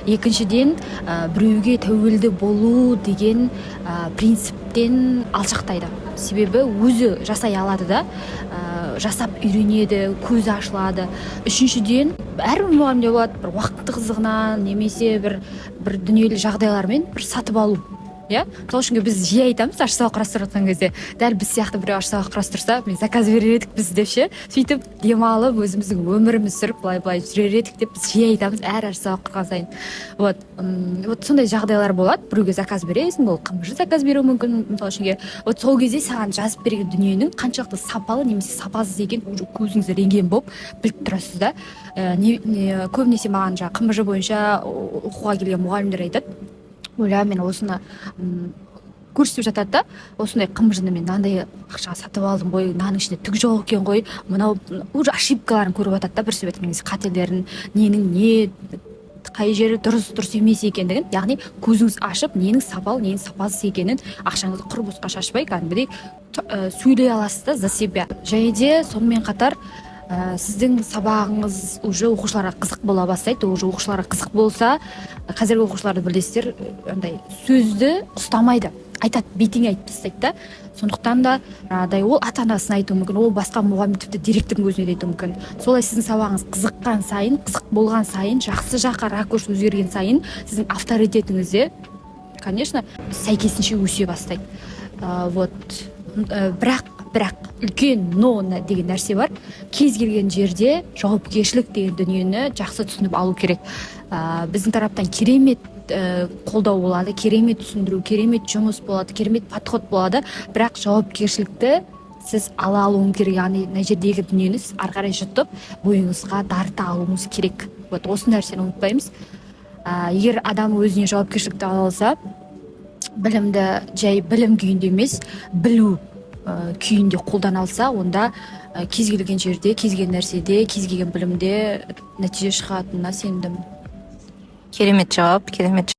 Екіншіден, біреуге тәуелді болу деген принциптен алшақтайды. Себебі өзі жасай алады да, жасап үйренеді, көзі ашылады. Үшіншіден, әрбір мұғалімде болады бір уақытты қызығынан немесе бір дүниелі жағдайлармен бір сатып алу. Сол үшін біз жиі айтамыз аш сабақ құрастырып жатқан кезде, дәл біз сияқты біреу аш сабақ құрастырса, мен заказ берер едік біз деп ше, сөйтіп демалып өзіміздің өміріміз сүріп былай жүрер едік деп біз жиі айтамыз әр аш сабақ құрған сайын. Вот сондай жағдайлар болады. Біреуге заказ бересің, ол қымбат заказ беруі мүмкін, мысалы үшінге. Вот сол кезде саған жазып берген дүниенің қаншалықты сапалы немесе сапасыз екенін уже көзіңіз рентген болып біліп тұрасыз да. Көбінесе маған жаңағы КМЖ бойынша оқуға келген мұғалімдер айтады, ойла мен осыны көрсетіп жатады да, осындай КМЖ-ны мен мынандай ақшаға сатып алдым ғой, мынаның ішінде түк жоқ екен ғой, мынау уже ошибкаларын көріп жатады да, бір сөзбен айтқан қателерін, ненің не қай жері дұрыс емес екендігін, яғни көзіңіз ашып, ненің сапалы, ненің сапасыз екенін, ақшаңызды құр босқа шашпай, кәдімгідей сөйлей аласыз да за себя. Және де сонымен қатар сіздің сабағыңыз уже оқушыларға қызық бола бастайды. Уже оқушыларға қызық болса, қазіргі оқушыларды білесіздер, андай сөзді ұстамайды, айтады, бетіңе айтып тастайды да. Сондықтан да ол ата-анасын айтуы мүмкін, ол басқа мұғалім, тіпті директордың өзіне де айтуы мүмкін. Солай сіздің сабағыңыз қызыққан сайын, қызық болған сайын, жақсы жаққа ракурс өзгерген сайын, сіздің авторитетіңіз де, конечно, сәйкесінше өсе бастайды. Бірақ үлкен но деген нәрсе бар. Кез келген жерде жауапкершілік деген дүниені жақсы түсініп алу керек. Біздің тараптан керемет қолдау болады, керемет түсіндіру, керемет жұмыс болады, керемет подход болады, бірақ жауапкершілікті сіз ала алуыңыз керек. Яғни мына жердегі дүниені сіз ары қарай жұтып бойыңызға дарыта алуыңыз керек. Осы нәрсені ұмытпаймыз. Егер адам өзіне жауапкершілікті ала алса, білімді жай білім күйінде емес, білу күйінде қолдана алса, онда кез келген жерде, кез келген нәрседе, кез келген білімде нәтиже шығатынына сенімдімін. Керемет жауап, керемет